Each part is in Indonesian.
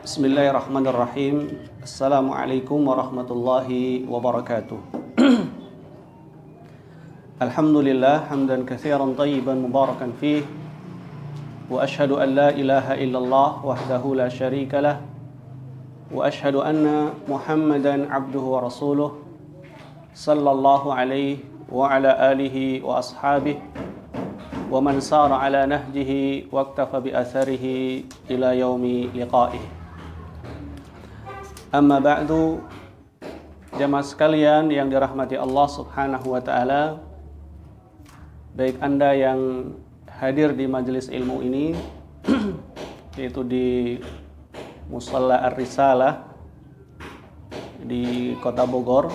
Bismillahirrahmanirrahim. Assalamualaikum warahmatullahi wabarakatuh. Alhamdulillah hamdan katsiran tayyiban mubarakan fih. Wa ashhadu an la ilaha illallah wahdahu la syarika lah. Wa ashhadu anna Muhammadan abduhu wa rasuluh sallallahu alaihi wa ala alihi wa ashabihi wa man sara ala nahjihi wa iktafa bi atharihi ila yaumi liqa'ihi. Amma ba'du, jamaah sekalian yang dirahmati Allah Subhanahu wa taala, baik Anda yang hadir di majelis ilmu ini yaitu di Musalla Ar-Risalah di Kota Bogor,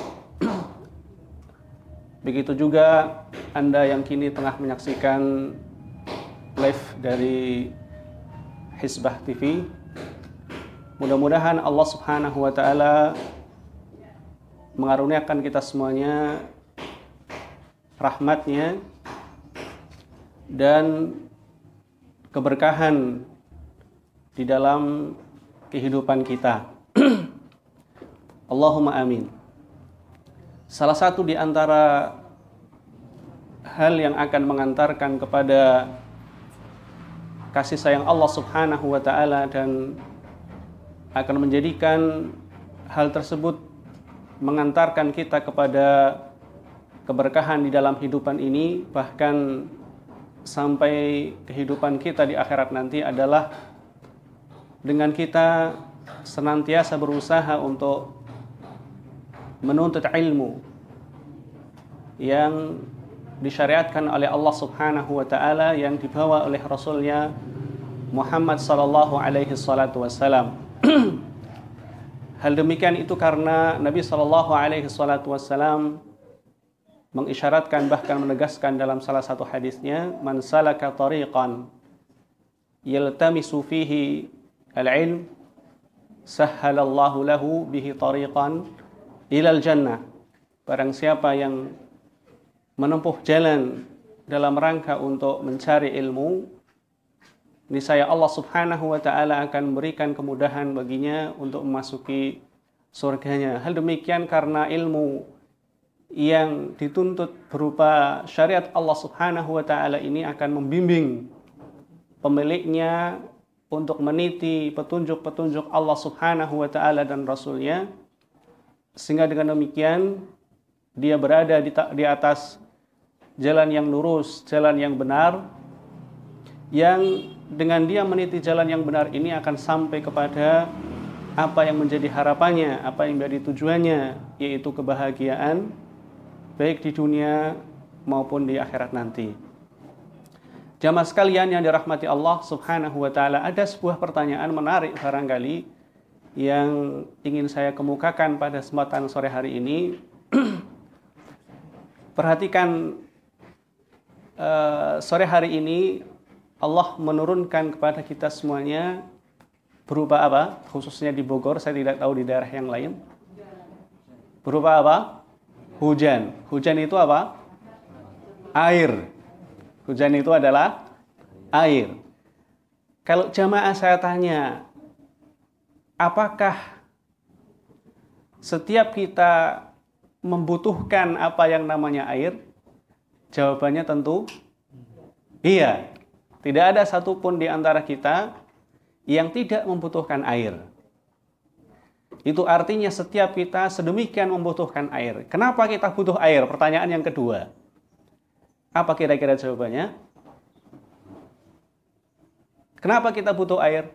begitu juga Anda yang kini tengah menyaksikan live dari Hizbah TV. Mudah-mudahan Allah Subhanahu wa taala mengaruniakan kita semuanya rahmatnya dan keberkahan di dalam kehidupan kita. Allahumma amin. Salah satu di antara hal yang akan mengantarkan kepada kasih sayang Allah Subhanahu wa taala dan akan menjadikan hal tersebut mengantarkan kita kepada keberkahan di dalam kehidupan ini, bahkan sampai kehidupan kita di akhirat nanti, adalah dengan kita senantiasa berusaha untuk menuntut ilmu yang disyariatkan oleh Allah Subhanahu wa taala, yang dibawa oleh Rasulnya Muhammad sallallahu alaihi salatu wassalam. Hal demikian itu karena Nabi sallallahu alaihi salatu wassalam mengisyaratkan, bahkan menegaskan dalam salah satu hadisnya, man salaka tariqan yaltamisu fihi al-ilm sahhalallahu lahu bihi tariqan ilal jannah. Barang siapa yang menempuh jalan dalam rangka untuk mencari ilmu, niscaya Allah Subhanahu wa taala akan memberikan kemudahan baginya untuk memasuki surganya. Hal demikian karena ilmu yang dituntut berupa syariat Allah Subhanahu wa taala ini akan membimbing pemiliknya untuk meniti petunjuk-petunjuk Allah Subhanahu wa taala dan Rasulnya, sehingga dengan demikian dia berada di atas jalan yang lurus, jalan yang benar, yang dengan dia meniti jalan yang benar ini akan sampai kepada apa yang menjadi harapannya, apa yang menjadi tujuannya, yaitu kebahagiaan baik di dunia maupun di akhirat nanti. Jamaah sekalian yang dirahmati Allah Subhanahu wa taala, ada sebuah pertanyaan menarik barangkali yang ingin saya kemukakan pada kesempatan sore hari ini. Perhatikan, sore hari ini Allah menurunkan kepada kita semuanya berupa apa? Khususnya di Bogor, saya tidak tahu di daerah yang lain. Berupa apa? Hujan. Hujan itu apa? Air. Hujan itu adalah air. Kalau jamaah saya tanya, apakah setiap kita membutuhkan apa yang namanya air? Jawabannya tentu iya. Tidak ada satupun di antara kita yang tidak membutuhkan air. Itu artinya setiap kita sedemikian membutuhkan air. Kenapa kita butuh air? Pertanyaan yang kedua. Apa kira-kira jawabannya? Kenapa kita butuh air?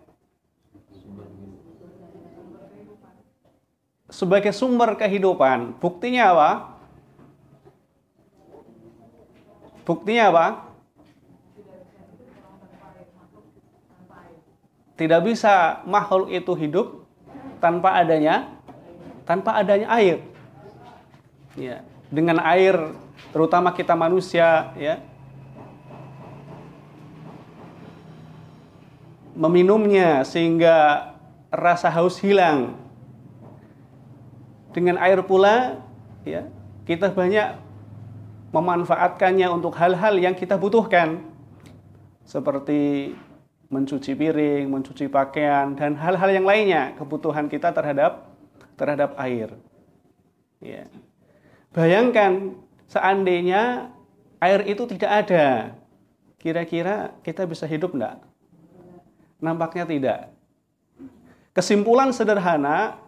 Sebagai sumber kehidupan. Buktinya apa? Buktinya apa? Tidak bisa makhluk itu hidup tanpa adanya air. Ya, dengan air, terutama kita manusia, ya, meminumnya sehingga rasa haus hilang. Dengan air pula, ya, kita banyak memanfaatkannya untuk hal-hal yang kita butuhkan, seperti mencuci piring, mencuci pakaian, dan hal-hal yang lainnya, kebutuhan kita terhadap air. Ya. Bayangkan seandainya air itu tidak ada, kira-kira kita bisa hidup enggak? Nampaknya tidak. Kesimpulan sederhana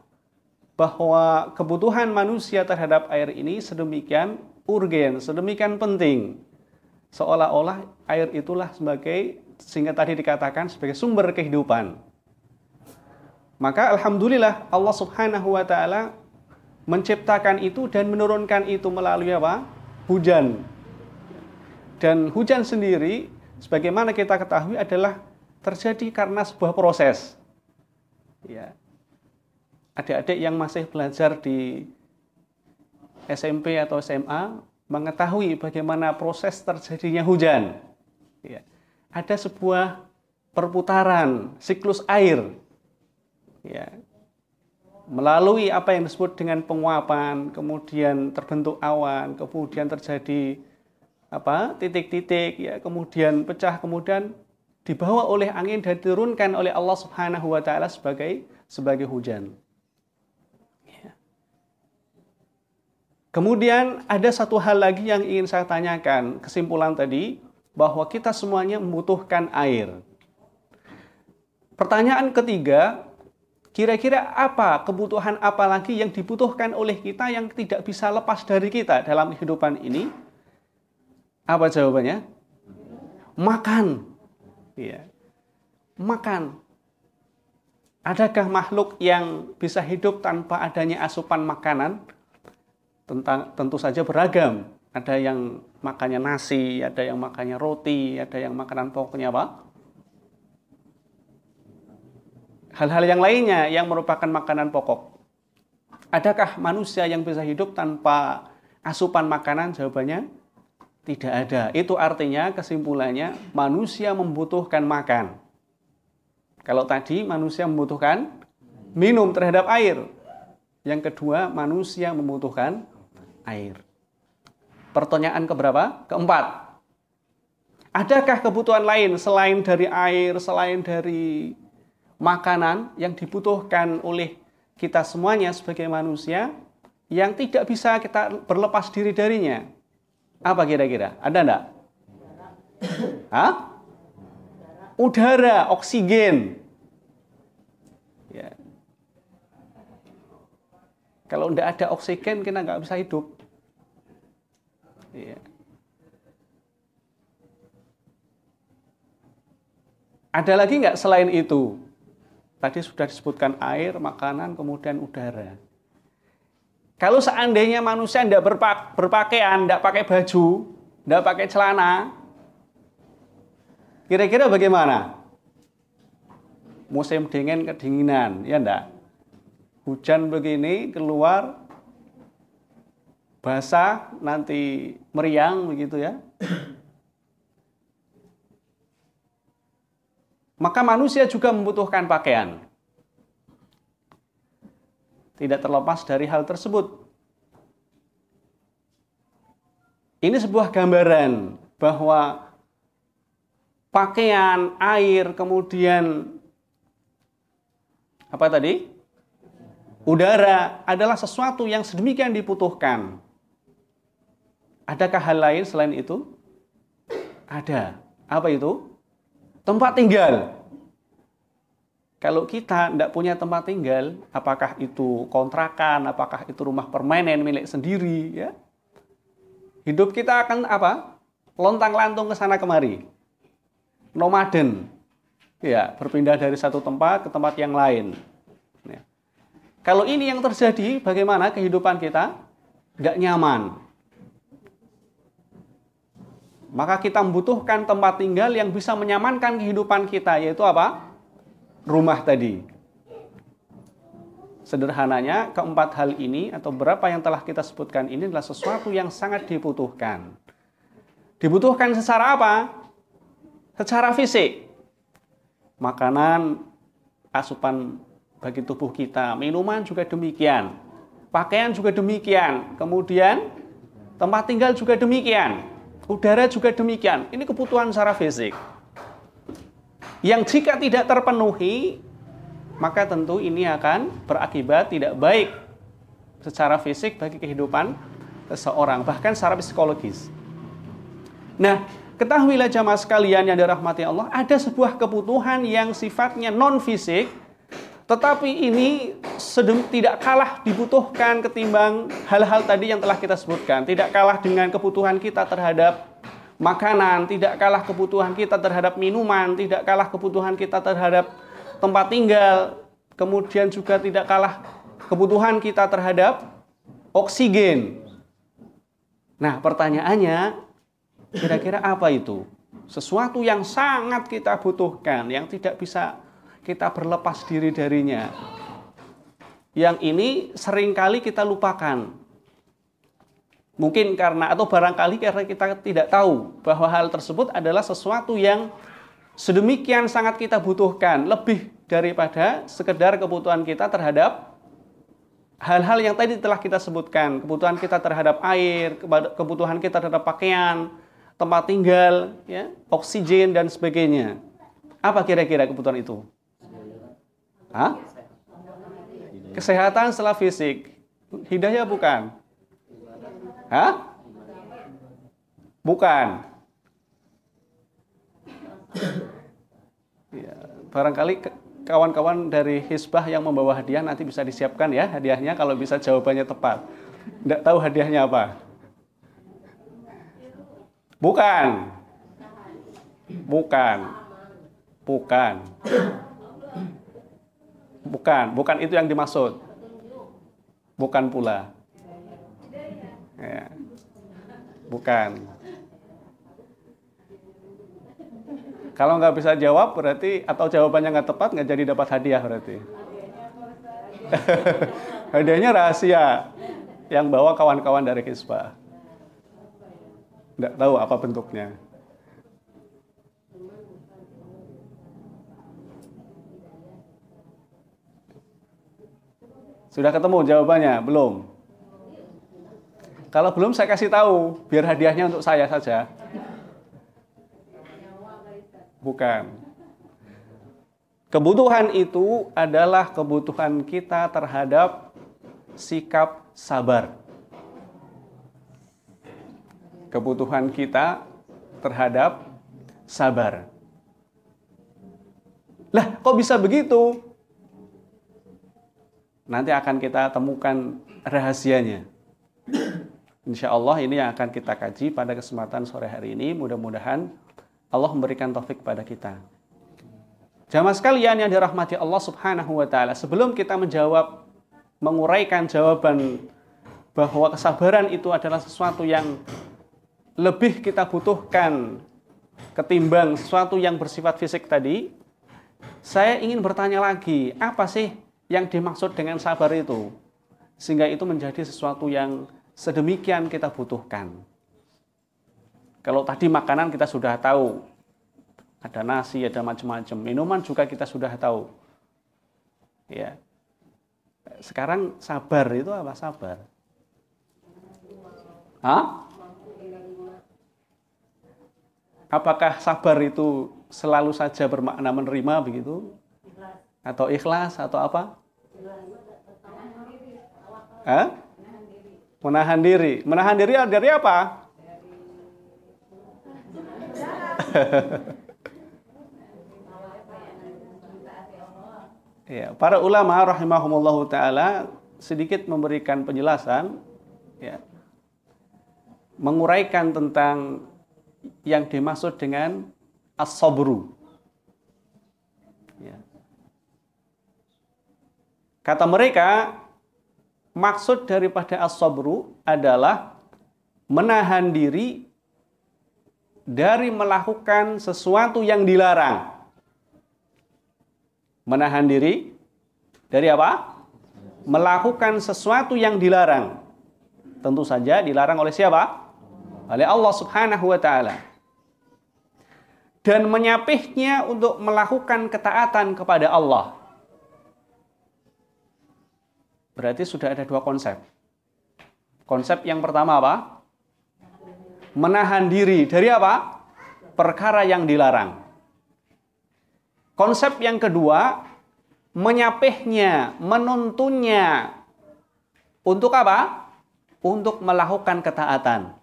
bahwa kebutuhan manusia terhadap air ini sedemikian urgen, sedemikian penting. Seolah-olah air itulah sehingga tadi dikatakan sebagai sumber kehidupan. Maka alhamdulillah Allah Subhanahu wa taala menciptakan itu dan menurunkan itu melalui apa? Hujan. Dan hujan sendiri sebagaimana kita ketahui adalah terjadi karena sebuah proses. Ya. Adik-adik yang masih belajar di SMP atau SMA mengetahui bagaimana proses terjadinya hujan. Ya. Ada sebuah perputaran siklus air. Ya. Melalui apa yang disebut dengan penguapan, kemudian terbentuk awan, kemudian terjadi titik-titik, ya, kemudian pecah, kemudian dibawa oleh angin dan diturunkan oleh Allah Subhanahu wa taala sebagai hujan. Kemudian ada satu hal lagi yang ingin saya tanyakan, kesimpulan tadi, bahwa kita semuanya membutuhkan air. Pertanyaan ketiga, kira-kira kebutuhan apa lagi yang dibutuhkan oleh kita yang tidak bisa lepas dari kita dalam kehidupan ini? Apa jawabannya? Makan. Ya. Makan. Adakah makhluk yang bisa hidup tanpa adanya asupan makanan? Tentu saja beragam. Ada yang makannya nasi, ada yang makannya roti, ada yang makanan pokoknya apa? Hal-hal yang lainnya yang merupakan makanan pokok. Adakah manusia yang bisa hidup tanpa asupan makanan? Jawabannya tidak ada. Itu artinya kesimpulannya manusia membutuhkan makan. Kalau tadi manusia membutuhkan minum terhadap air. Yang kedua, manusia membutuhkan air. Pertanyaan keberapa? Keempat. Adakah kebutuhan lain selain dari air, selain dari makanan yang dibutuhkan oleh kita semuanya sebagai manusia yang tidak bisa kita berlepas diri darinya? Apa kira-kira? Ada enggak? Hah? Udara, oksigen. Ya. Kalau enggak ada oksigen, kita nggak bisa hidup. Ya. Ada lagi nggak selain itu? Tadi sudah disebutkan air, makanan, kemudian udara. Kalau seandainya manusia tidak berpakaian, tidak pakai baju, tidak pakai celana, kira-kira bagaimana? Musim dingin kedinginan, ya enggak? Hujan begini keluar, basah, nanti meriang begitu ya. Maka manusia juga membutuhkan pakaian. Tidak terlepas dari hal tersebut. Ini sebuah gambaran bahwa pakaian, air, kemudian apa tadi? Udara adalah sesuatu yang sedemikian dibutuhkan. Adakah hal lain selain itu? Ada. Apa itu? Tempat tinggal. Kalau kita tidak punya tempat tinggal, apakah itu kontrakan, apakah itu rumah permanen milik sendiri, ya, hidup kita akan apa? Lontang-lantung ke sana kemari, nomaden, ya, berpindah dari satu tempat ke tempat yang lain. Ya. Kalau ini yang terjadi, bagaimana kehidupan kita? Nggak nyaman. Maka kita membutuhkan tempat tinggal yang bisa menyamankan kehidupan kita, yaitu apa? Rumah tadi. Sederhananya, keempat hal ini atau berapa yang telah kita sebutkan ini adalah sesuatu yang sangat dibutuhkan. Dibutuhkan secara apa? Secara fisik. Makanan, asupan bagi tubuh kita, minuman juga demikian. Pakaian juga demikian. Kemudian tempat tinggal juga demikian. Udara juga demikian. Ini kebutuhan secara fisik. Yang jika tidak terpenuhi, maka tentu ini akan berakibat tidak baik secara fisik bagi kehidupan seseorang, bahkan secara psikologis. Nah, ketahuilah jamaah sekalian yang dirahmati Allah, ada sebuah kebutuhan yang sifatnya non-fisik, tetapi ini tidak kalah dibutuhkan ketimbang hal-hal tadi yang telah kita sebutkan. Tidak kalah dengan kebutuhan kita terhadap makanan, tidak kalah kebutuhan kita terhadap minuman, tidak kalah kebutuhan kita terhadap tempat tinggal, kemudian juga tidak kalah kebutuhan kita terhadap oksigen. Nah, pertanyaannya, kira-kira apa itu? Sesuatu yang sangat kita butuhkan, yang tidak bisa kita berlepas diri darinya. Yang ini seringkali kita lupakan. Mungkin karena, atau barangkali karena kita tidak tahu bahwa hal tersebut adalah sesuatu yang sedemikian sangat kita butuhkan, lebih daripada sekedar kebutuhan kita terhadap hal-hal yang tadi telah kita sebutkan. Kebutuhan kita terhadap air, kebutuhan kita terhadap pakaian, tempat tinggal, ya, oksigen, dan sebagainya. Apa kira-kira kebutuhan itu? Hah? Kesehatan setelah fisik. Hidayah bukan? Hah? Bukan. Ya, barangkali kawan-kawan dari Hizbah yang membawa hadiah nanti bisa disiapkan ya hadiahnya kalau bisa jawabannya tepat. Tidak tahu hadiahnya apa? Bukan. Bukan. Bukan. Bukan itu yang dimaksud. Bukan pula. Ya. Bukan. Kalau nggak bisa jawab berarti, atau jawabannya nggak tepat, nggak jadi dapat hadiah berarti. Hadiahnya rahasia. Yang bawa kawan-kawan dari Hizbah. Nggak tahu apa bentuknya. Sudah ketemu jawabannya? Belum? Kalau belum saya kasih tahu, biar hadiahnya untuk saya saja. Bukan. Kebutuhan itu adalah kebutuhan kita terhadap sikap sabar. Kebutuhan kita terhadap sabar. Lah, kok bisa begitu? Nanti akan kita temukan rahasianya. Insya Allah ini yang akan kita kaji pada kesempatan sore hari ini. Mudah-mudahan Allah memberikan taufik pada kita. Jamaah sekalian yang dirahmati Allah Subhanahu wa Ta'ala, sebelum kita menguraikan jawaban bahwa kesabaran itu adalah sesuatu yang lebih kita butuhkan ketimbang sesuatu yang bersifat fisik tadi, saya ingin bertanya lagi, apa sih yang dimaksud dengan sabar itu? Sehingga itu menjadi sesuatu yang sedemikian kita butuhkan. Kalau tadi makanan kita sudah tahu, ada nasi, ada macam-macam. Minuman juga kita sudah tahu. Ya. Sekarang sabar itu apa sabar? Hah? Apakah sabar itu selalu saja bermakna menerima begitu? Atau ikhlas atau apa? Hah? Menahan diri. Menahan diri dari apa? Ya, para ulama rahimahumullahu taala sedikit memberikan penjelasan, ya, menguraikan tentang yang dimaksud dengan as-sabru. Ya. Kata mereka, maksud daripada as-sabru adalah menahan diri dari melakukan sesuatu yang dilarang. Menahan diri dari apa? Melakukan sesuatu yang dilarang. Tentu saja dilarang oleh siapa? Oleh Allah Subhanahu wa Ta'ala. Dan menyapihnya untuk melakukan ketaatan kepada Allah. Berarti sudah ada dua konsep. Konsep yang pertama apa? Menahan diri dari apa? Perkara yang dilarang. Konsep yang kedua, menyapihnya, menuntunnya. Untuk apa? Untuk melakukan ketaatan.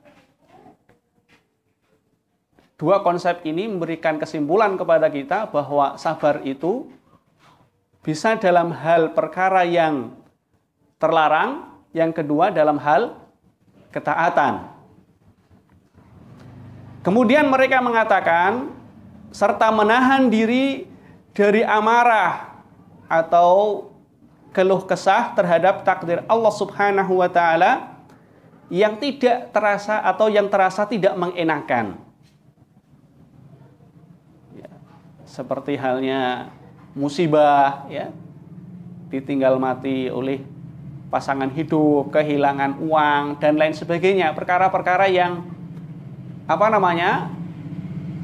Dua konsep ini memberikan kesimpulan kepada kita bahwa sabar itu bisa dalam hal perkara yang terlarang, yang kedua dalam hal ketaatan. Kemudian mereka mengatakan, serta menahan diri dari amarah atau keluh kesah terhadap takdir Allah Subhanahu wa Ta'ala yang tidak terasa atau yang terasa tidak mengenakan. Ya, seperti halnya musibah, ya, ditinggal mati oleh pasangan hidup, kehilangan uang dan lain sebagainya, perkara-perkara yang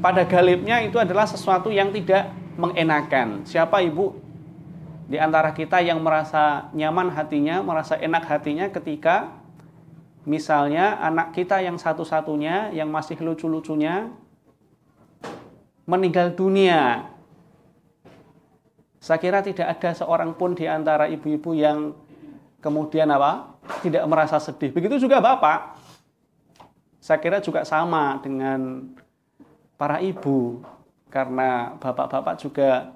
pada galibnya itu adalah sesuatu yang tidak mengenakan. Siapa ibu di antara kita yang merasa nyaman hatinya, merasa enak hatinya ketika misalnya anak kita yang satu-satunya yang masih lucu-lucunya meninggal dunia? Saya kira tidak ada seorang pun di antara ibu-ibu yang kemudian tidak merasa sedih. Begitu juga bapak. Saya kira juga sama dengan para ibu, karena bapak-bapak juga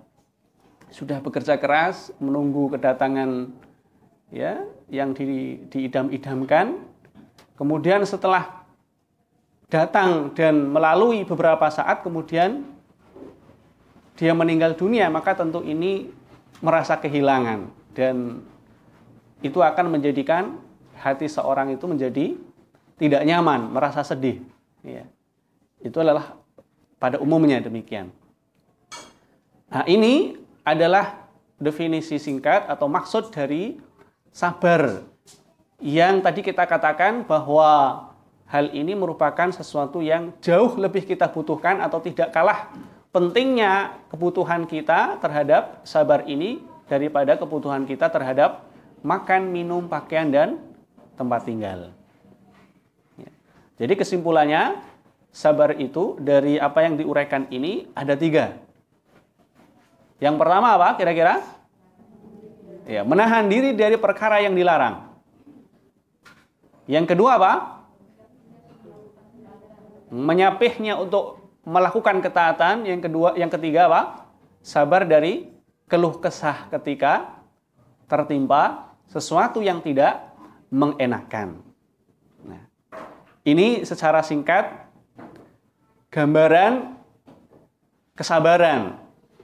sudah bekerja keras menunggu kedatangan, ya, yang diidam-idamkan. Kemudian setelah datang dan melalui beberapa saat kemudian dia meninggal dunia, maka tentu ini merasa kehilangan dan itu akan menjadikan hati seorang itu menjadi tidak nyaman, merasa sedih, ya. Itu adalah pada umumnya demikian. Nah, ini adalah definisi singkat atau maksud dari sabar yang tadi kita katakan bahwa hal ini merupakan sesuatu yang jauh lebih kita butuhkan atau tidak kalah pentingnya kebutuhan kita terhadap sabar ini daripada kebutuhan kita terhadap makan, minum, pakaian, dan tempat tinggal. Jadi kesimpulannya, sabar itu dari apa yang diuraikan ini ada 3. Yang pertama apa kira-kira? Ya, menahan diri dari perkara yang dilarang. Yang kedua apa? Menyapihnya untuk melakukan ketaatan. Yang ketiga apa? Sabar dari keluh kesah ketika tertimpa sesuatu yang tidak mengenakan. Nah, ini secara singkat gambaran kesabaran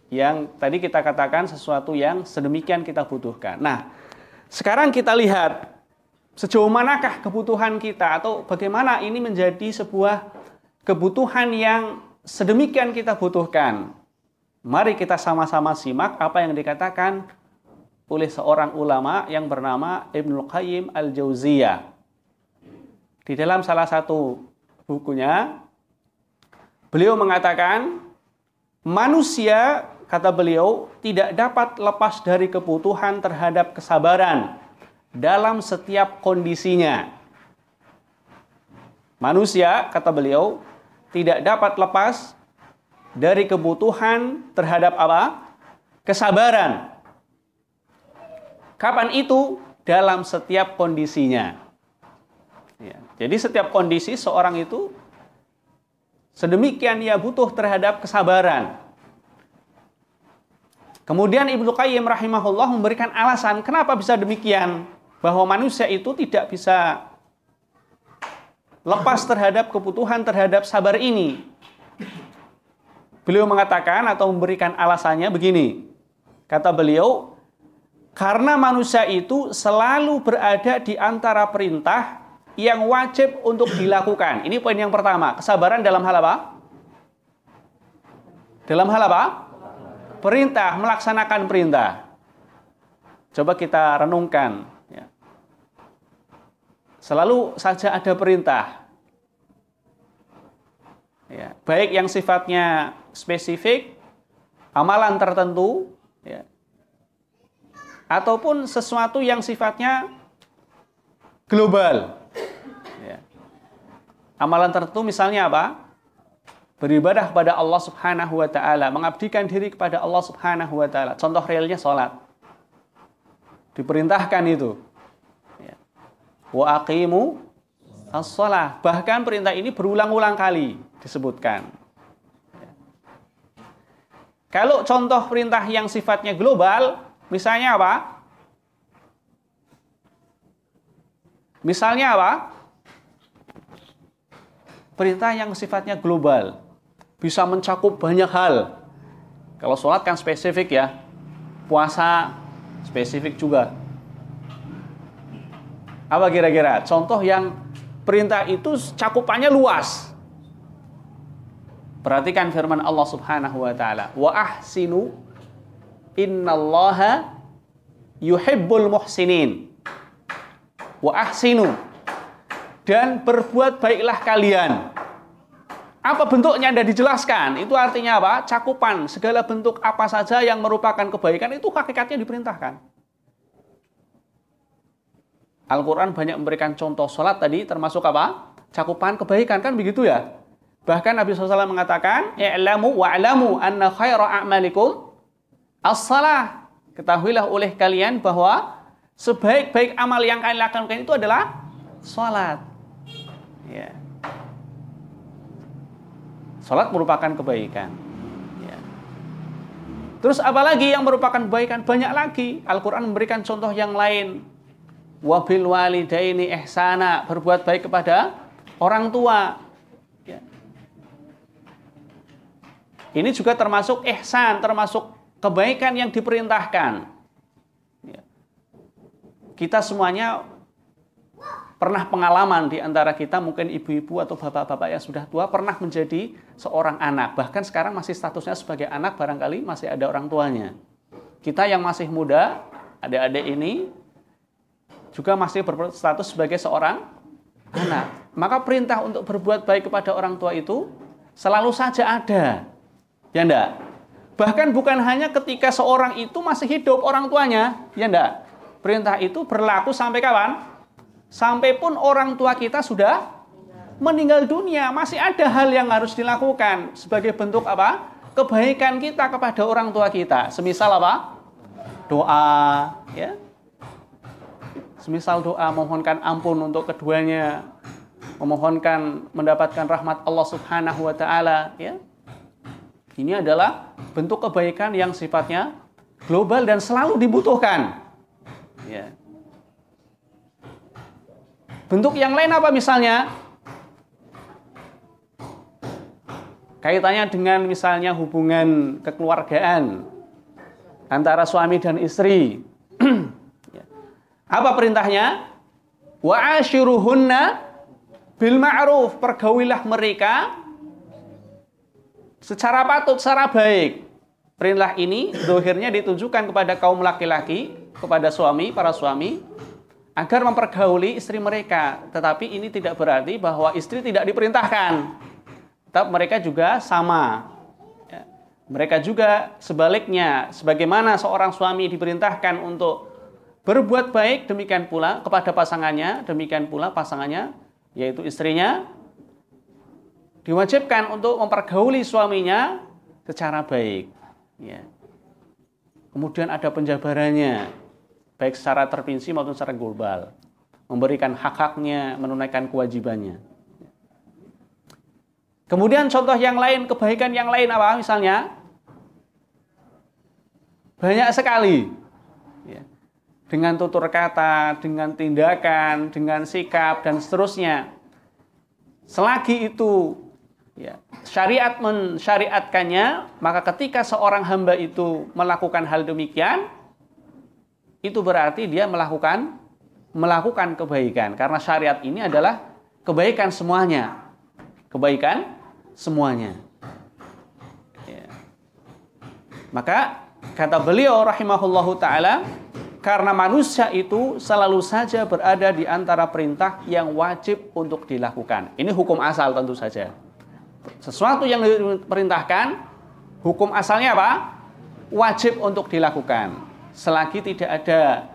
yang tadi kita katakan sesuatu yang sedemikian kita butuhkan. Nah, sekarang kita lihat sejauh manakah kebutuhan kita atau bagaimana ini menjadi sebuah kebutuhan yang sedemikian kita butuhkan. Mari kita sama-sama simak apa yang dikatakan oleh seorang ulama yang bernama Ibnul Qayyim Al-Jauziyah. Di dalam salah satu bukunya, beliau mengatakan, manusia, kata beliau, tidak dapat lepas dari kebutuhan terhadap kesabaran dalam setiap kondisinya. Manusia, kata beliau, tidak dapat lepas dari kebutuhan terhadap apa? Kesabaran. Kapan itu? Dalam setiap kondisinya. Ya, jadi setiap kondisi seorang itu sedemikian ia butuh terhadap kesabaran. Kemudian Ibnu Qayyim rahimahullah memberikan alasan kenapa bisa demikian, bahwa manusia itu tidak bisa lepas terhadap kebutuhan terhadap sabar ini. Beliau mengatakan atau memberikan alasannya begini. Kata beliau, karena manusia itu selalu berada di antara perintah yang wajib untuk dilakukan. Ini poin yang pertama. Kesabaran dalam hal apa? Dalam hal apa? Perintah, melaksanakan perintah. Coba kita renungkan. Ya. Selalu saja ada perintah. Ya. Baik yang sifatnya spesifik, amalan tertentu, ya, ataupun sesuatu yang sifatnya global. Ya. Amalan tertentu misalnya apa? beribadah kepada Allah Subhanahu wa taala, mengabdikan diri kepada Allah Subhanahu wa taala. Contoh realnya salat. Diperintahkan itu. Ya. Wa aqimu as-shalah. Bahkan perintah ini berulang-ulang kali disebutkan. Ya. Kalau contoh perintah yang sifatnya global, misalnya apa? Misalnya apa? Perintah yang sifatnya global, bisa mencakup banyak hal. Kalau sholat kan spesifik ya, puasa spesifik juga. Apa kira-kira? Contoh yang perintah itu cakupannya luas. Perhatikan firman Allah Subhanahu wa taala, "Wa ahsinu innallaha yuhibbul muhsinin." Wa ahsinu, dan berbuat baiklah kalian. Apa bentuknya Anda dijelaskan? Itu artinya apa? Cakupan segala bentuk apa saja yang merupakan kebaikan itu hakikatnya diperintahkan. Al-Quran banyak memberikan contoh sholat tadi termasuk apa? Cakupan kebaikan, kan begitu ya? Bahkan Nabi SAW mengatakan, "I'lamu wa'lamu anna khaira a'malikum as-salah." Ketahuilah oleh kalian bahwa sebaik-baik amal yang kalian lakukan itu adalah sholat. Ya. Sholat merupakan kebaikan. Ya. Terus apalagi yang merupakan kebaikan? Banyak lagi. Al-Quran memberikan contoh yang lain. Wabil walidaini ihsana, berbuat baik kepada orang tua. Ya. Ini juga termasuk ihsan, termasuk kebaikan yang diperintahkan. Kita semuanya pernah pengalaman di antara kita, mungkin ibu-ibu atau bapak-bapak yang sudah tua pernah menjadi seorang anak. Bahkan sekarang masih statusnya sebagai anak, barangkali masih ada orang tuanya. Kita yang masih muda, adik-adik ini, juga masih berstatus sebagai seorang anak. Maka perintah untuk berbuat baik kepada orang tua itu selalu saja ada. Ya enggak? Bahkan bukan hanya ketika seorang itu masih hidup orang tuanya. Ya enggak? Perintah itu berlaku sampai kapan? Sampai pun orang tua kita sudah meninggal dunia, masih ada hal yang harus dilakukan sebagai bentuk apa? Kebaikan kita kepada orang tua kita. Semisal apa? Doa, ya. Semisal doa memohonkan ampun untuk keduanya, memohonkan mendapatkan rahmat Allah Subhanahu wa taala, ya. Ini adalah bentuk kebaikan yang sifatnya global dan selalu dibutuhkan. Ya. Bentuk yang lain apa misalnya? Kaitannya dengan misalnya hubungan kekeluargaan antara suami dan istri. Ya. Apa perintahnya? Wa ashiruhunna bil ma'ruf, pergaulilah mereka secara patut, secara baik. Perintah ini dohirnya ditujukan kepada kaum laki-laki, kepada suami, para suami, agar mempergauli istri mereka. Tetapi ini tidak berarti bahwa istri tidak diperintahkan. Tetap mereka juga sama. Ya. Mereka juga sebaliknya, sebagaimana seorang suami diperintahkan untuk berbuat baik, demikian pula kepada pasangannya, demikian pula pasangannya, yaitu istrinya, diwajibkan untuk mempergauli suaminya secara baik. Ya. Kemudian ada penjabarannya, baik secara terperinci maupun secara global, memberikan hak-haknya, menunaikan kewajibannya. Kemudian contoh yang lain, kebaikan yang lain apa? Misalnya, banyak sekali. Ya. Dengan tutur kata, dengan tindakan, dengan sikap, dan seterusnya. Selagi itu ya, syariat mensyariatkannya, maka ketika seorang hamba itu melakukan hal demikian, itu berarti dia melakukan kebaikan. Karena syariat ini adalah kebaikan semuanya. Kebaikan semuanya. Ya. Maka kata beliau rahimahullahu ta'ala, karena manusia itu selalu saja berada di antara perintah yang wajib untuk dilakukan. Ini hukum asal tentu saja. Sesuatu yang diperintahkan, hukum asalnya apa? Wajib untuk dilakukan. Selagi tidak ada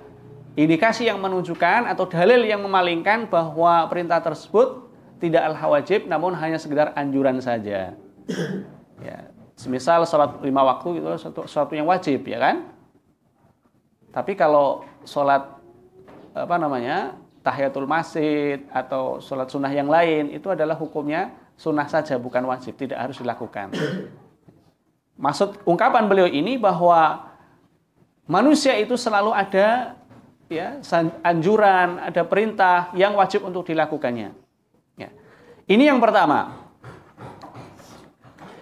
indikasi yang menunjukkan atau dalil yang memalingkan bahwa perintah tersebut tidaklah wajib, namun hanya sekedar anjuran saja. Ya, semisal sholat 5 waktu itu sesuatu yang wajib, ya kan? Tapi kalau sholat tahiyatul masjid atau sholat sunnah yang lain itu adalah hukumnya sunnah saja, bukan wajib, tidak harus dilakukan. Maksud ungkapan beliau ini bahwa manusia itu selalu ada ya anjuran, ada perintah yang wajib untuk dilakukannya. Ya. Ini yang pertama.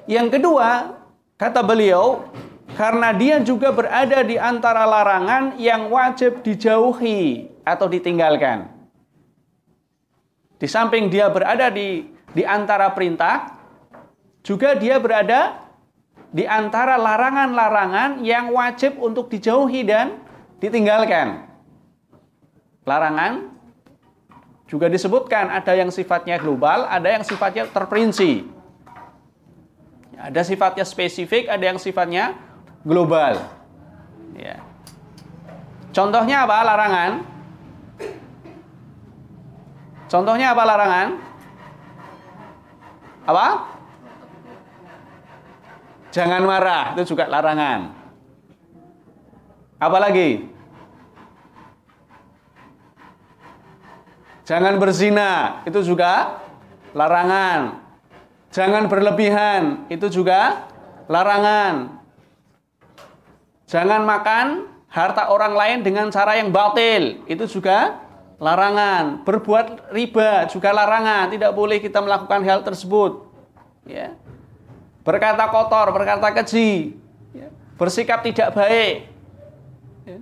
Yang kedua, kata beliau, karena dia juga berada di antara larangan yang wajib dijauhi atau ditinggalkan. Di samping dia berada di antara perintah, juga dia berada di antara larangan-larangan yang wajib untuk dijauhi dan ditinggalkan. Larangan juga disebutkan ada yang sifatnya global, ada yang sifatnya terperinci. Ada sifatnya spesifik, ada yang sifatnya global. Ya. Contohnya apa larangan? Contohnya apa larangan? Apa? Jangan marah, itu juga larangan. Apa lagi? Jangan berzina, itu juga larangan. Jangan berlebihan, itu juga larangan. Jangan makan harta orang lain dengan cara yang batil, itu juga larangan. Berbuat riba juga larangan, tidak boleh kita melakukan hal tersebut. Ya. Berkata kotor, berkata keji, ya. Bersikap tidak baik, ya.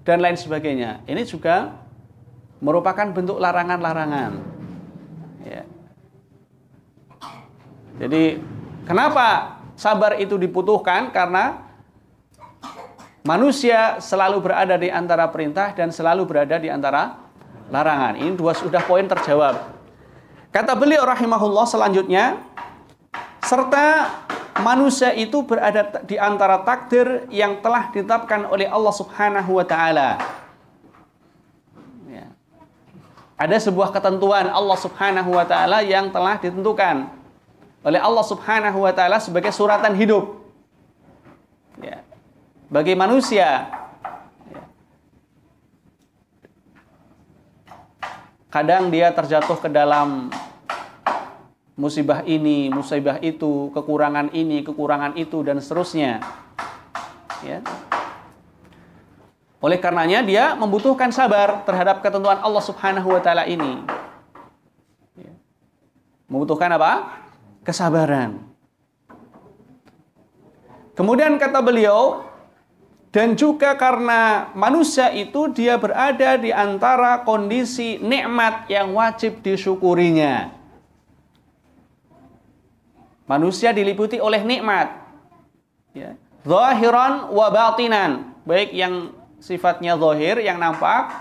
Dan lain sebagainya. Ini juga merupakan bentuk larangan-larangan. Ya. Jadi kenapa sabar itu dibutuhkan? Karena manusia selalu berada di antara perintah dan selalu berada di antara larangan. Ini sudah poin terjawab. Kata beliau rahimahullah selanjutnya, serta manusia itu berada di antara takdir yang telah ditetapkan oleh Allah Subhanahu wa taala. Ya. Ada sebuah ketentuan Allah Subhanahu wa taala yang telah ditentukan oleh Allah Subhanahu wa taala sebagai suratan hidup. Ya. Bagi manusia, ya. Kadang dia terjatuh ke dalam musibah ini, musibah itu, kekurangan ini, kekurangan itu, dan seterusnya. Ya. Oleh karenanya dia membutuhkan sabar terhadap ketentuan Allah Subhanahu wa taala ini. Ya. Membutuhkan apa? Kesabaran. Kemudian kata beliau, dan juga karena manusia itu dia berada di antara kondisi nikmat yang wajib disyukurinya. Manusia diliputi oleh nikmat, ya. Zahiran wa batinan, baik yang sifatnya zahir, yang nampak,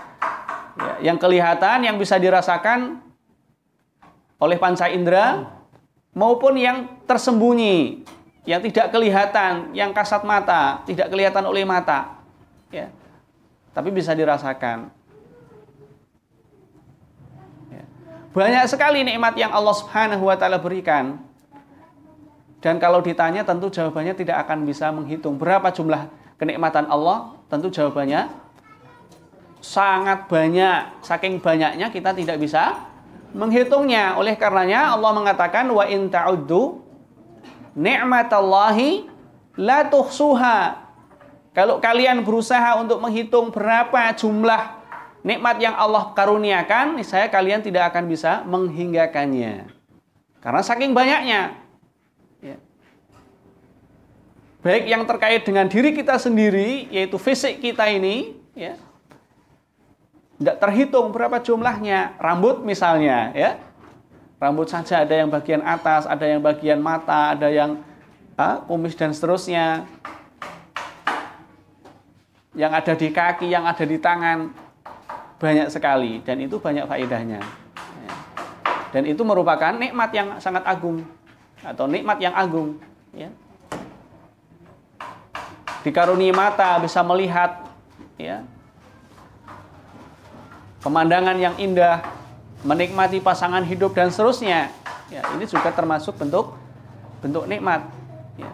ya, yang kelihatan, yang bisa dirasakan oleh panca indera, maupun yang tersembunyi, yang tidak kelihatan, yang kasat mata, tidak kelihatan oleh mata, ya, tapi bisa dirasakan. Ya. Banyak sekali nikmat yang Allah Subhanahu wa taala berikan. Dan kalau ditanya tentu jawabannya tidak akan bisa menghitung berapa jumlah kenikmatan Allah. Tentu jawabannya sangat banyak. Saking banyaknya kita tidak bisa menghitungnya. Oleh karenanya Allah mengatakan wa in ta'uddu ni'matallahi la tuhsuha. Kalau kalian berusaha untuk menghitung berapa jumlah nikmat yang Allah karuniakan, niscaya kalian tidak akan bisa menghinggakannya. Karena saking banyaknya. Ya. Baik yang terkait dengan diri kita sendiri, yaitu fisik kita ini, ya, tidak terhitung berapa jumlahnya. Rambut misalnya, ya, rambut saja ada yang bagian atas, ada yang bagian mata, ada yang kumis dan seterusnya, yang ada di kaki, yang ada di tangan, banyak sekali, dan itu banyak faedahnya. Ya. Dan itu merupakan nikmat yang sangat agung. Atau nikmat yang agung, ya. Dikaruniai mata bisa melihat, ya, pemandangan yang indah, menikmati pasangan hidup dan seterusnya. Ya, ini juga termasuk bentuk bentuk nikmat. Ya.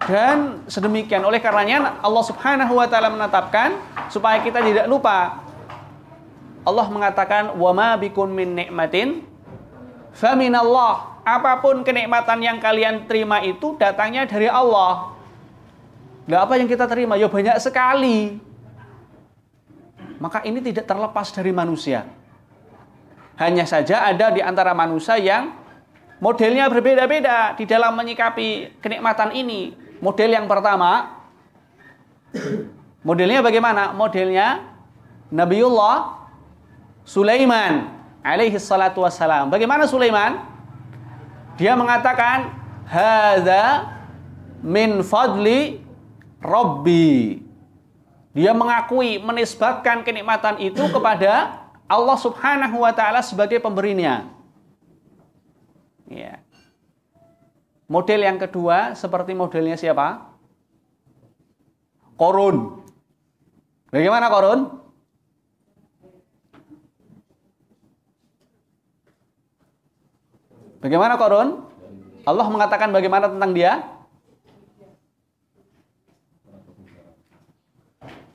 Dan sedemikian, oleh karenanya Allah Subhanahu wa taala menetapkan supaya kita tidak lupa. Allah mengatakan, "Wa ma bikum min nikmatin faminallah." Apapun kenikmatan yang kalian terima itu datangnya dari Allah. Nah, apa yang kita terima? Ya banyak sekali. Maka ini tidak terlepas dari manusia. Hanya saja ada di antara manusia yang modelnya berbeda-beda di dalam menyikapi kenikmatan ini. Model yang pertama, modelnya bagaimana? Modelnya Nabiullah Sulaiman alaihi salatu wassalam. Bagaimana Sulaiman? Dia mengatakan, hadza min fadli Rabbi. Dia mengakui, menisbatkan kenikmatan itu kepada Allah Subhanahu wa taala sebagai pemberinya. Ya. Model yang kedua seperti modelnya siapa? Qarun. Bagaimana Qarun? Bagaimana Qarun? Allah mengatakan bagaimana tentang dia?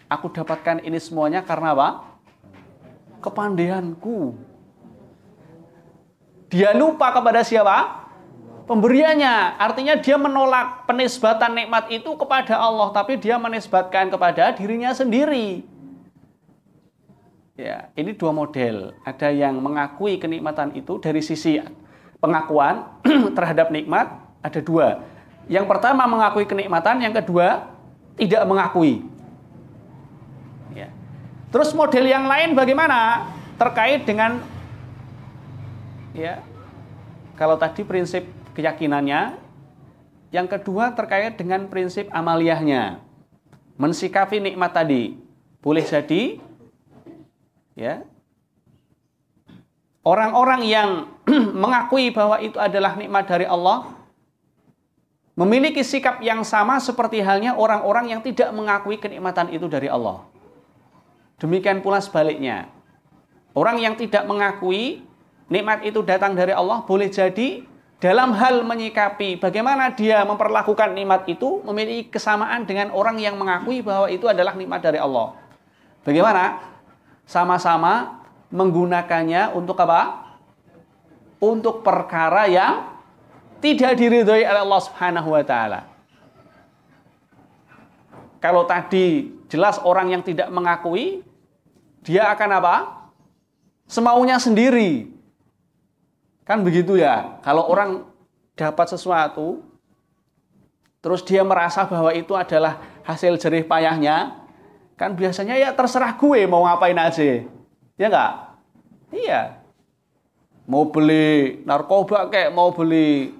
Aku dapatkan ini semuanya karena apa? Kepandaianku. Dia lupa kepada siapa? Pemberiannya. Artinya dia menolak penisbatan nikmat itu kepada Allah, tapi dia menisbatkan kepada dirinya sendiri. Ya, ini dua model. Ada yang mengakui kenikmatan itu dari sisi pengakuan terhadap nikmat, ada dua. Yang pertama mengakui kenikmatan, yang kedua tidak mengakui. Ya. Terus model yang lain bagaimana? Terkait dengan, ya, kalau tadi prinsip keyakinannya, yang kedua terkait dengan prinsip amaliyahnya. Mensikapi nikmat tadi. Boleh jadi, ya, orang-orang yang mengakui bahwa itu adalah nikmat dari Allah memiliki sikap yang sama seperti halnya orang-orang yang tidak mengakui kenikmatan itu dari Allah. Demikian pula sebaliknya. Orang yang tidak mengakui nikmat itu datang dari Allah boleh jadi dalam hal menyikapi bagaimana dia memperlakukan nikmat itu memiliki kesamaan dengan orang yang mengakui bahwa itu adalah nikmat dari Allah. Bagaimana? Sama-sama menggunakannya untuk apa? Untuk perkara yang tidak diridhoi oleh Allah Subhanahu wa taala. Kalau tadi jelas orang yang tidak mengakui, dia akan apa? Semaunya sendiri. Kan begitu ya. Kalau orang dapat sesuatu, terus dia merasa bahwa itu adalah hasil jerih payahnya, kan biasanya ya terserah gue mau ngapain aja. Ya enggak? Iya. Mau beli narkoba kayak, mau beli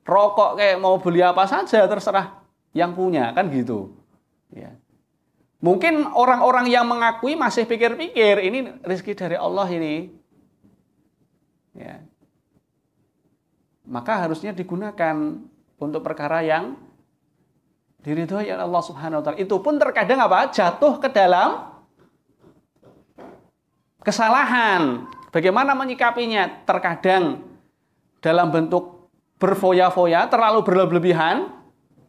rokok kayak, mau beli apa saja terserah yang punya, kan gitu. Ya. Mungkin orang-orang yang mengakui masih pikir-pikir ini rezeki dari Allah ini. Ya. Maka harusnya digunakan untuk perkara yang diridhoi oleh Allah Subhanahu wa taala. Itu pun terkadang apa? Jatuh ke dalam kesalahan. Bagaimana menyikapinya? Terkadang dalam bentuk berfoya-foya, terlalu berlebihan.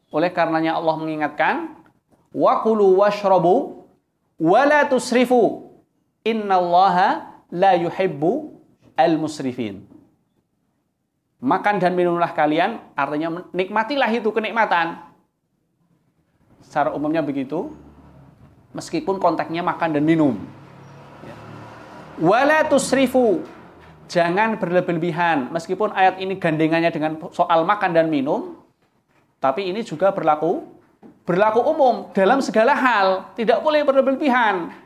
Oleh karenanya Allah mengingatkan, wa kulu washrabu wa la tusrifu innallaha la yuhibbu al-musrifin. Makan dan minumlah kalian, artinya nikmatilah itu kenikmatan. Secara umumnya begitu, meskipun konteksnya makan dan minum. Wala tusrifu, jangan berlebihan. Meskipun ayat ini gandengannya dengan soal makan dan minum, tapi ini juga berlaku umum dalam segala hal, tidak boleh berlebihan.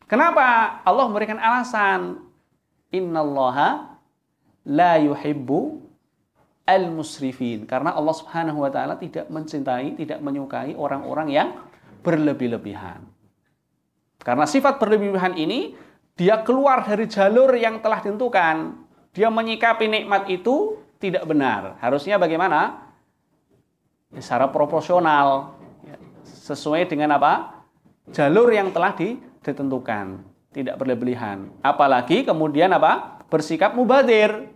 Kenapa? Allah memberikan alasan. Innallaha la yuhibbu al-musrifin. Karena Allah Subhanahu wa taala tidak mencintai, tidak menyukai orang-orang yang berlebih-lebihan. Karena sifat berlebihan ini dia keluar dari jalur yang telah ditentukan. Dia menyikapi nikmat itu tidak benar. Harusnya bagaimana? Ya, secara proporsional, ya, sesuai dengan apa? Jalur yang telah ditentukan, tidak berlebihan. Apalagi kemudian apa? Bersikap mubadir.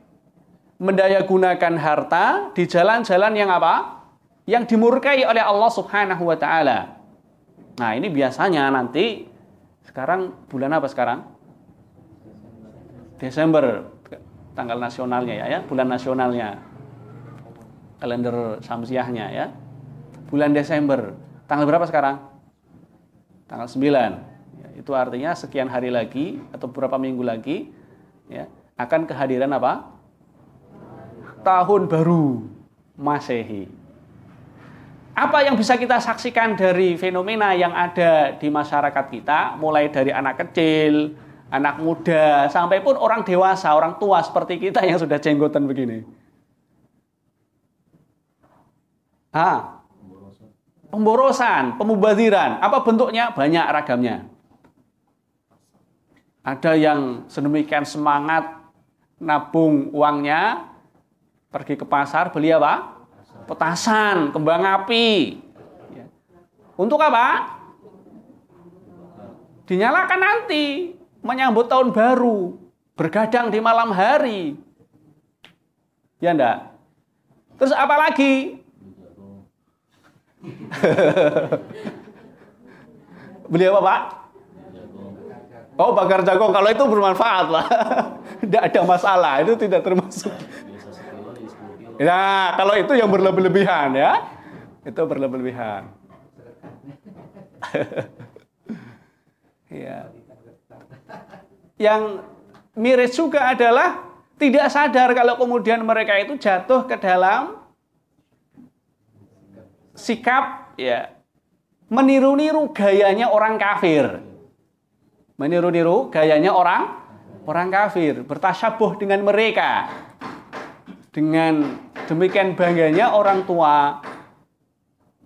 mendayagunakan harta di jalan-jalan yang apa? Yang dimurkai oleh Allah Subhanahu wa taala. Nah, ini biasanya nanti sekarang bulan apa sekarang? Desember, tanggal nasionalnya ya, bulan nasionalnya. Kalender Samsiahnya ya. Bulan Desember. Tanggal berapa sekarang? Tanggal 9. Ya, itu artinya sekian hari lagi atau beberapa minggu lagi ya, akan kehadiran apa? Tahun baru Masehi. Apa yang bisa kita saksikan dari fenomena yang ada di masyarakat kita, mulai dari anak kecil, anak muda, sampai pun orang dewasa, orang tua seperti kita yang sudah jenggotan begini. Pemborosan, pemubaziran. Apa bentuknya? Banyak ragamnya. Ada yang sedemikian semangat nabung uangnya, pergi ke pasar, beli apa? Petasan, kembang api. Untuk apa? Dinyalakan nanti, menyambut tahun baru, bergadang di malam hari. Ya enggak? Terus apa lagi? Beli apa, Pak? Oh, bakar jagung. Kalau itu bermanfaat, Pak. Tidak ada masalah, itu tidak termasuk. Ya, kalau itu yang berlebih-lebihan ya. Itu berlebih-lebihan. Ya. Yang miris juga adalah tidak sadar kalau kemudian mereka itu jatuh ke dalam sikap ya meniru-niru gayanya orang kafir. Meniru-niru gayanya orang kafir, bertasyabuh dengan mereka. Dengan demikian bangganya orang tua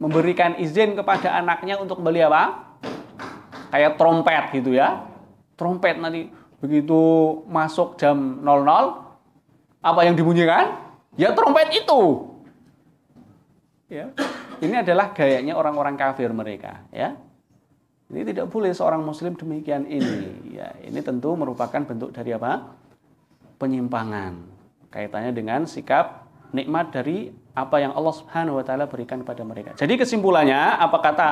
memberikan izin kepada anaknya untuk beli apa? Kayak trompet gitu ya. Trompet nanti begitu masuk jam 00, apa yang dibunyikan? Ya trompet itu. Ya. Ini adalah gayanya orang-orang kafir mereka, ya. Ini tidak boleh seorang muslim demikian ini. Ya, ini tentu merupakan bentuk dari apa? Penyimpangan. Kaitannya dengan sikap nikmat dari apa yang Allah Subhanahu wa taala berikan kepada mereka. Jadi kesimpulannya, apa kata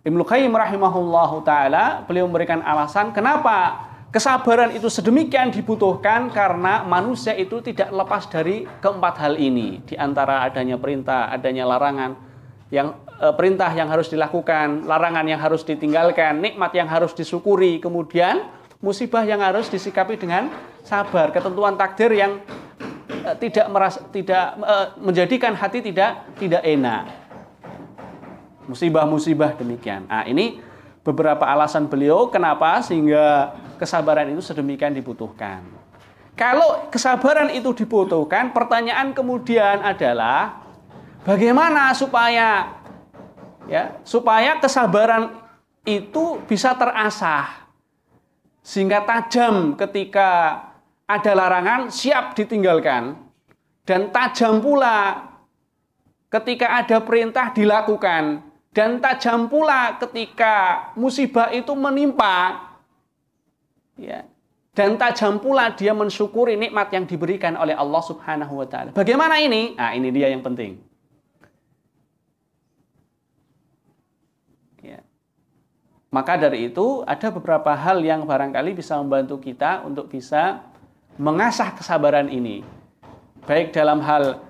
Ibnu Qayyim rahimahullahu taala, beliau memberikan alasan kenapa kesabaran itu sedemikian dibutuhkan, karena manusia itu tidak lepas dari keempat hal ini. Di antara adanya perintah, adanya larangan, yang perintah yang harus dilakukan, larangan yang harus ditinggalkan, nikmat yang harus disyukuri, kemudian musibah yang harus disikapi dengan sabar, ketentuan takdir yang tidak menjadikan hati tidak enak. Musibah-musibah demikian. Nah, ini beberapa alasan beliau kenapa sehingga kesabaran itu sedemikian dibutuhkan. Kalau kesabaran itu dibutuhkan, pertanyaan kemudian adalah bagaimana supaya kesabaran itu bisa terasah sehingga tajam ketika ada larangan siap ditinggalkan, dan tajam pula ketika ada perintah dilakukan, dan tajam pula ketika musibah itu menimpa, ya, dan tajam pula dia mensyukuri nikmat yang diberikan oleh Allah Subhanahu wa taala. Bagaimana ini? Nah, ini dia yang penting. Ya. Maka dari itu ada beberapa hal yang barangkali bisa membantu kita untuk bisa mengasah kesabaran ini, baik dalam hal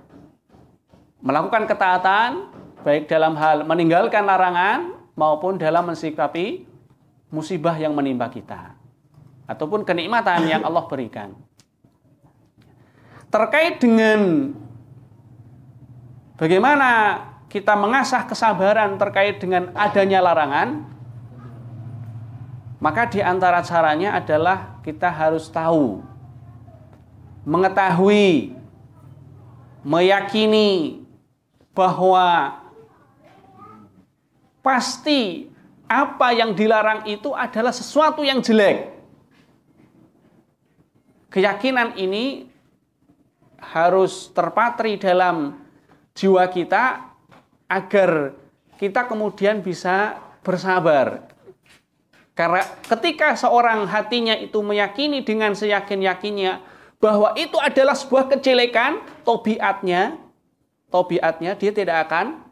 melakukan ketaatan, baik dalam hal meninggalkan larangan, maupun dalam mensikapi musibah yang menimpa kita, ataupun kenikmatan yang Allah berikan. Terkait dengan bagaimana kita mengasah kesabaran terkait dengan adanya larangan, maka di antara caranya adalah kita harus tahu, mengetahui, meyakini bahwa pasti apa yang dilarang itu adalah sesuatu yang jelek. Keyakinan ini harus terpatri dalam jiwa kita agar kita kemudian bisa bersabar. Karena ketika seorang hatinya itu meyakini dengan seyakin-yakinnya bahwa itu adalah sebuah kejelekan, tobiatnya dia tidak akan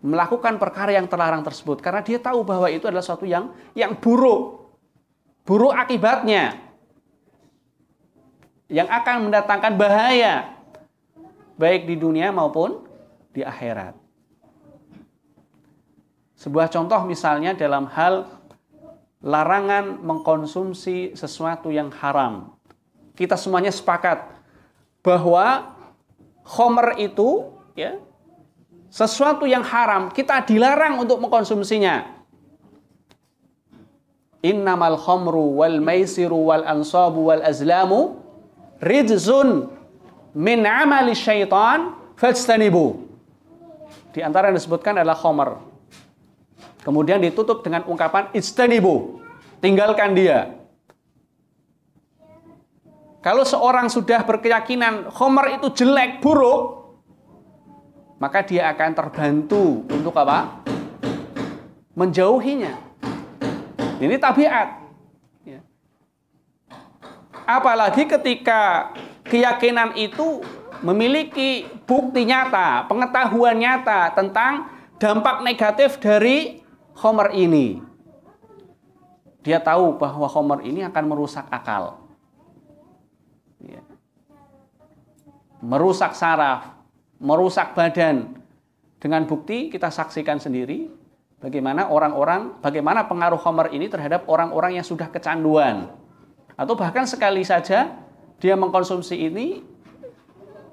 melakukan perkara yang terlarang tersebut karena dia tahu bahwa itu adalah sesuatu yang buruk akibatnya, yang akan mendatangkan bahaya baik di dunia maupun di akhirat. Sebuah contoh misalnya dalam hal larangan mengkonsumsi sesuatu yang haram. Kita semuanya sepakat bahwa khamr itu ya, sesuatu yang haram, kita dilarang untuk mengkonsumsinya. Innamal khamru wal maisiru wal ansabu wal azlamu rijzun min amali syaitan fajtanibu. Di antara yang disebutkan adalah khamr. Kemudian ditutup dengan ungkapan ijtanibu, tinggalkan dia. Kalau seorang sudah berkeyakinan khamr itu jelek, buruk, maka dia akan terbantu untuk apa? Menjauhinya. Ini tabiat. Ya. Apalagi ketika keyakinan itu memiliki bukti nyata, pengetahuan nyata tentang dampak negatif dari khamr ini. Dia tahu bahwa khamr ini akan merusak akal. Ya. Merusak saraf, merusak badan. Dengan bukti kita saksikan sendiri bagaimana pengaruh khamr ini terhadap orang-orang yang sudah kecanduan. Atau bahkan sekali saja dia mengkonsumsi ini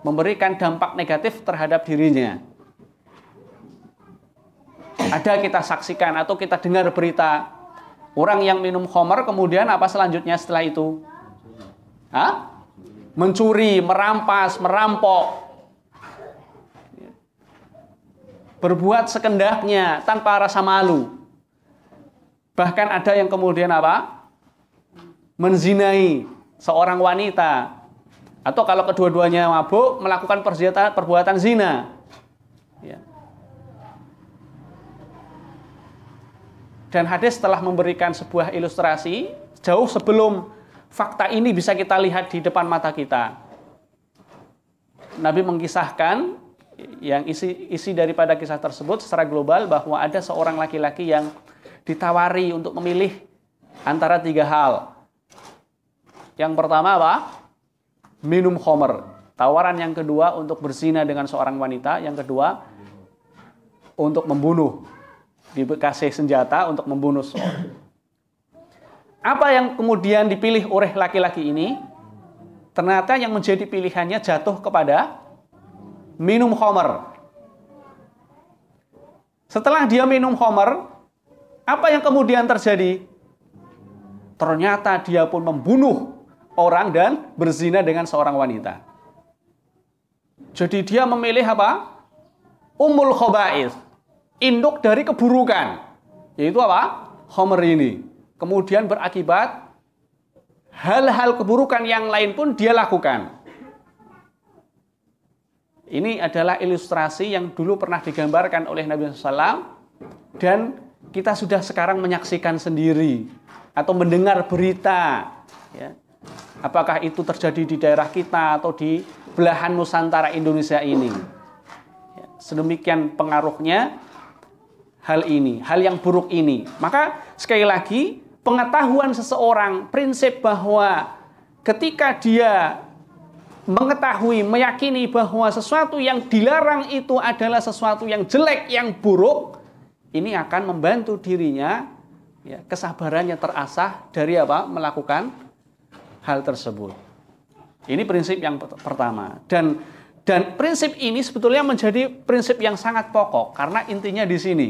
memberikan dampak negatif terhadap dirinya. Ada kita saksikan atau kita dengar berita orang yang minum khamr kemudian apa selanjutnya setelah itu? Mencuri, merampas, merampok. Berbuat sekendaknya tanpa rasa malu. Bahkan ada yang kemudian apa? Menzinai seorang wanita. Atau kalau kedua-duanya mabuk, melakukan perbuatan zina. Ya. Dan hadis telah memberikan sebuah ilustrasi jauh sebelum fakta ini bisa kita lihat di depan mata kita. Nabi mengisahkan yang isi daripada kisah tersebut secara global bahwa ada seorang laki-laki yang ditawari untuk memilih antara 3 hal. Yang pertama apa? Minum khamr. Tawaran yang kedua untuk berzina dengan seorang wanita. Yang kedua untuk membunuh. Dikasih senjata untuk membunuh seorang. Apa yang kemudian dipilih oleh laki-laki ini? Ternyata yang menjadi pilihannya jatuh kepada minum khamr. Setelah dia minum khamr, apa yang kemudian terjadi? Ternyata dia pun membunuh orang dan berzina dengan seorang wanita. Jadi dia memilih apa? Ummul khaba'ith, induk dari keburukan. Yaitu apa? Khamr ini. Kemudian berakibat hal-hal keburukan yang lain pun dia lakukan. Ini adalah ilustrasi yang dulu pernah digambarkan oleh Nabi SAW dan kita sudah sekarang menyaksikan sendiri atau mendengar berita. Ya. Apakah itu terjadi di daerah kita atau di belahan Nusantara Indonesia ini. Ya. Sedemikian pengaruhnya hal ini, hal yang buruk ini. Maka sekali lagi pengetahuan seseorang, prinsip bahwa ketika dia mengetahui, meyakini bahwa sesuatu yang dilarang itu adalah sesuatu yang jelek, yang buruk, ini akan membantu dirinya, ya, kesabarannya terasah dari apa? Melakukan hal tersebut. Ini prinsip yang pertama. Dan prinsip ini sebetulnya menjadi prinsip yang sangat pokok karena intinya di sini.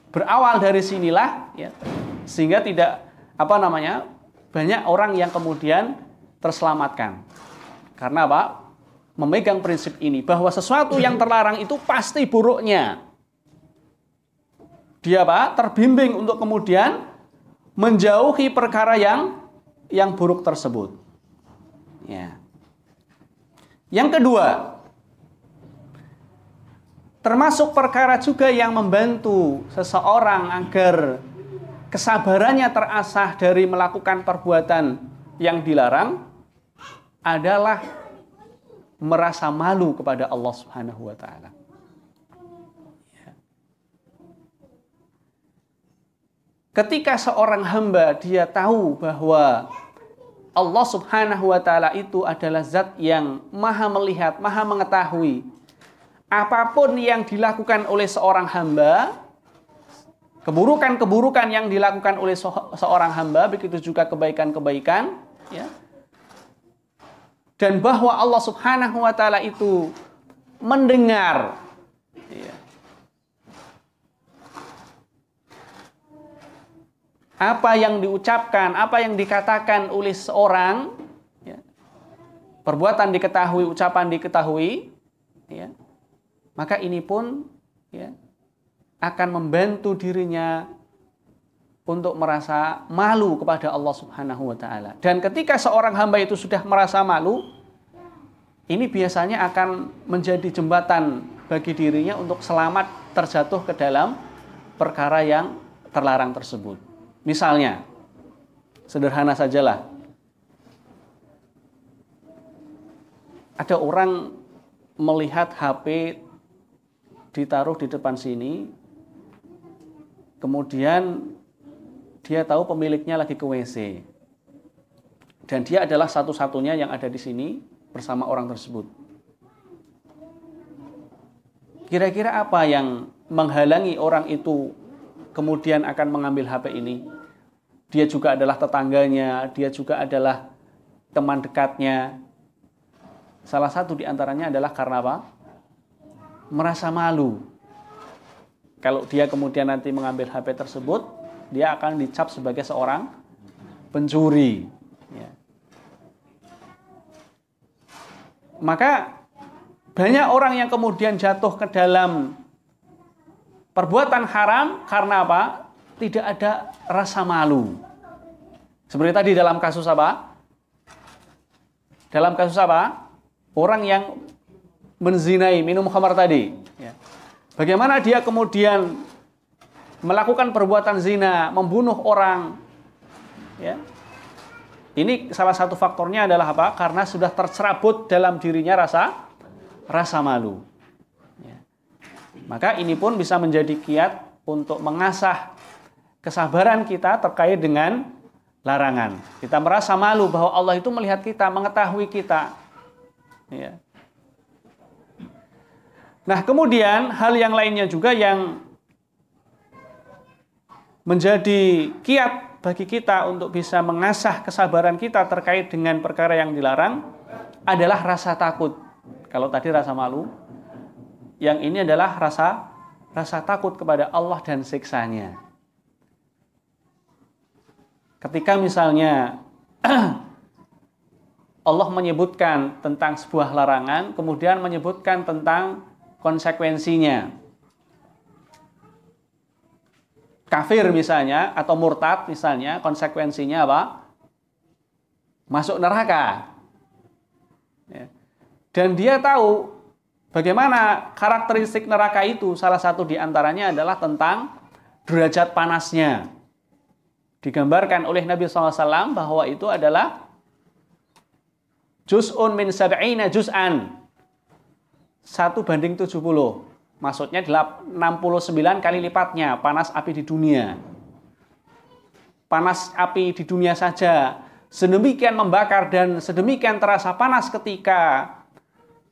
Berawal dari sinilah, ya, sehingga tidak banyak orang yang kemudian terselamatkan. Karena apa? Memegang prinsip ini bahwa sesuatu yang terlarang itu pasti buruknya. Dia apa? Terbimbing untuk kemudian menjauhi perkara yang buruk tersebut. Ya. Yang kedua, termasuk perkara juga yang membantu seseorang agar kesabarannya terasah dari melakukan perbuatan yang dilarang, adalah merasa malu kepada Allah Subhanahu wa taala. Ketika seorang hamba dia tahu bahwa Allah Subhanahu wa taala itu adalah zat yang maha melihat, maha mengetahui. Apapun yang dilakukan oleh seorang hamba, keburukan-keburukan yang dilakukan oleh seorang hamba, begitu juga kebaikan-kebaikan, ya. Dan bahwa Allah Subhanahu wa taala itu mendengar, ya, apa yang diucapkan, apa yang dikatakan oleh seorang, ya, perbuatan diketahui, ucapan diketahui, ya, maka ini pun, ya, akan membantu dirinya untuk merasa malu kepada Allah Subhanahu wa taala. Dan ketika seorang hamba itu sudah merasa malu, ini biasanya akan menjadi jembatan bagi dirinya untuk selamat terjatuh ke dalam perkara yang terlarang tersebut. Misalnya, sederhana sajalah, ada orang melihat HP ditaruh di depan sini, kemudian dia tahu pemiliknya lagi ke WC, dan dia adalah satu-satunya yang ada di sini bersama orang tersebut. Kira-kira apa yang menghalangi orang itu kemudian akan mengambil HP ini? Dia juga adalah tetangganya, dia juga adalah teman dekatnya. Salah satu di antaranya adalah karena apa? Merasa malu. Kalau dia kemudian nanti mengambil HP tersebut, dia akan dicap sebagai seorang pencuri. Ya. Maka banyak orang yang kemudian jatuh ke dalam perbuatan haram karena apa? Tidak ada rasa malu. Seperti tadi dalam kasus apa? Dalam kasus apa? Orang yang menzinai, minum khamar tadi. Ya. Bagaimana dia kemudian melakukan perbuatan zina, membunuh orang. Ya. Ini salah satu faktornya adalah apa? Karena sudah tercerabut dalam dirinya rasa malu. Ya. Maka ini pun bisa menjadi kiat untuk mengasah kesabaran kita terkait dengan larangan. Kita merasa malu bahwa Allah itu melihat kita, mengetahui kita. Ya. Nah, kemudian hal yang lainnya juga yang menjadi kiat bagi kita untuk bisa mengasah kesabaran kita terkait dengan perkara yang dilarang adalah rasa takut. Kalau tadi rasa malu, yang ini adalah rasa takut kepada Allah dan siksanya. Ketika misalnya Allah menyebutkan tentang sebuah larangan, kemudian menyebutkan tentang konsekuensinya. Kafir misalnya, atau murtad misalnya, konsekuensinya apa? Masuk neraka. Ya. Dan dia tahu bagaimana karakteristik neraka itu. Salah satu di antaranya adalah tentang derajat panasnya. Digambarkan oleh Nabi SAW bahwa itu adalah juz'un min sab'ina juz'an. 1:70. Maksudnya 69 kali lipatnya panas api di dunia. Panas api di dunia saja sedemikian membakar dan sedemikian terasa panas ketika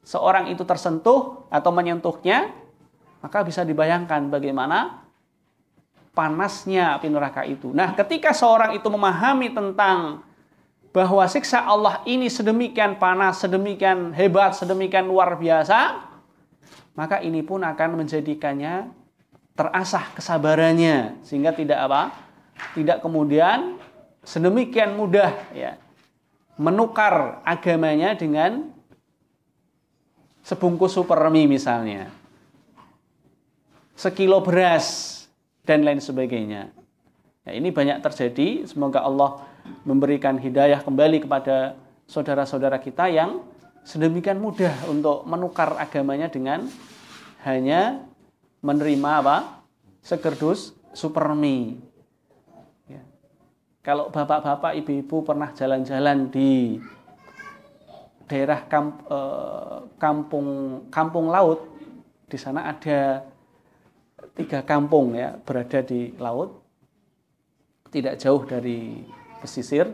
seorang itu tersentuh atau menyentuhnya, maka bisa dibayangkan bagaimana panasnya api neraka itu. Nah, ketika seorang itu memahami tentang bahwa siksa Allah ini sedemikian panas, sedemikian hebat, sedemikian luar biasa, maka ini pun akan menjadikannya terasah kesabarannya, sehingga tidak kemudian sedemikian mudah ya menukar agamanya dengan sebungkus supermi misalnya, sekilo beras dan lain sebagainya. Ya, ini banyak terjadi. Semoga Allah memberikan hidayah kembali kepada saudara-saudara kita yang sedemikian mudah untuk menukar agamanya dengan hanya menerima sekerdus supermi. Ya. Kalau bapak-bapak, ibu-ibu pernah jalan-jalan di daerah kampung laut, di sana ada 3 kampung ya, berada di laut, tidak jauh dari pesisir.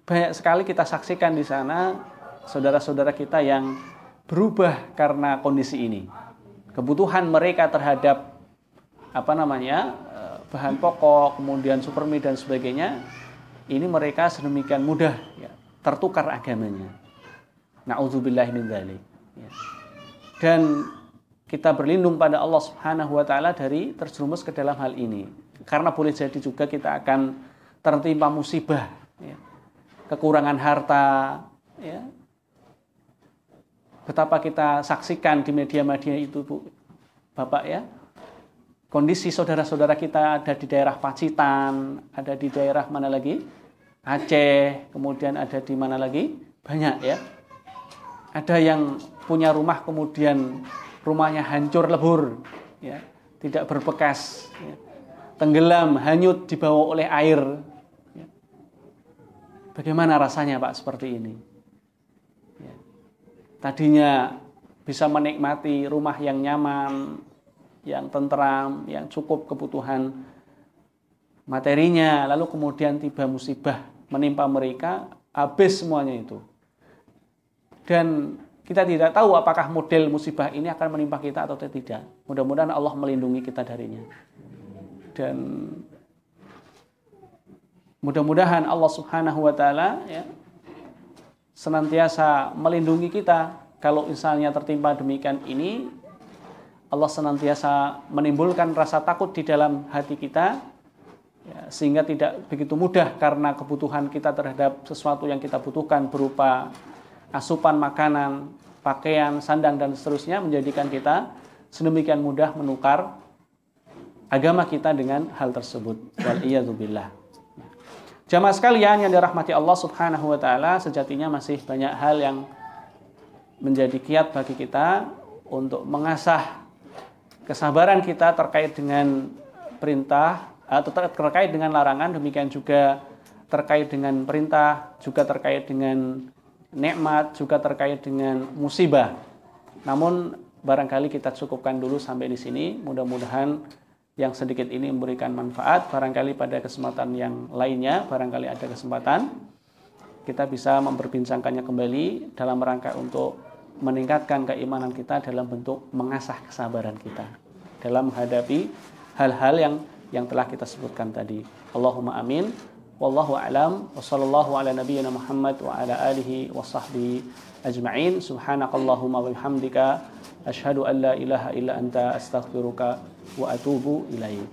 Banyak sekali kita saksikan di sana saudara-saudara kita yang berubah karena kondisi ini. Kebutuhan mereka terhadap bahan pokok, kemudian supermi dan sebagainya, ini mereka sedemikian mudah ya, tertukar agamanya. Na'udzubillahi min dzalik. Ya. Dan kita berlindung pada Allah Subhanahu wa taala dari terjerumus ke dalam hal ini. Karena boleh jadi juga kita akan tertimpa musibah, ya. Kekurangan harta, ya. Betapa kita saksikan di media-media itu, Bu, Bapak ya. Kondisi saudara-saudara kita ada di daerah Pacitan, ada di daerah mana lagi? Aceh, kemudian ada di mana lagi? Banyak ya. Ada yang punya rumah kemudian rumahnya hancur lebur, ya, tidak berbekas, ya. Tenggelam, hanyut dibawa oleh air. Ya. Bagaimana rasanya Pak seperti ini? Ya. Tadinya bisa menikmati rumah yang nyaman, yang tentram, yang cukup kebutuhan materinya, lalu kemudian tiba musibah menimpa mereka, habis semuanya itu. Dan kita tidak tahu apakah model musibah ini akan menimpa kita atau tidak. Mudah-mudahan Allah melindungi kita darinya. Dan mudah-mudahan Allah Subhanahu wa taala ya, senantiasa melindungi kita. Kalau misalnya tertimpa demikian ini, Allah senantiasa menimbulkan rasa takut di dalam hati kita, ya, sehingga tidak begitu mudah karena kebutuhan kita terhadap sesuatu yang kita butuhkan berupa asupan makanan, pakaian, sandang, dan seterusnya, menjadikan kita sedemikian mudah menukar agama kita dengan hal tersebut. Wal'iyadzubillah. Jamaah sekalian yang dirahmati Allah Subhanahu wa taala, sejatinya masih banyak hal yang menjadi kiat bagi kita untuk mengasah kesabaran kita terkait dengan perintah atau terkait dengan larangan, demikian juga terkait dengan perintah, juga terkait dengan nikmat, juga terkait dengan musibah. Namun barangkali kita cukupkan dulu sampai di sini. Mudah-mudahan yang sedikit ini memberikan manfaat. Barangkali pada kesempatan yang lainnya, barangkali ada kesempatan kita bisa memperbincangkannya kembali dalam rangka untuk meningkatkan keimanan kita dalam bentuk mengasah kesabaran kita dalam menghadapi hal-hal yang telah kita sebutkan tadi. Allahumma amin. Wallahu a'lam wa sallallahu ala nabiyyina Muhammad wa ala alihi wa sahbihi ajma'in. Subhanakallahumma wa bihamdika asyhadu an la ilaha illa anta astaghfiruka wa atubu ilaik.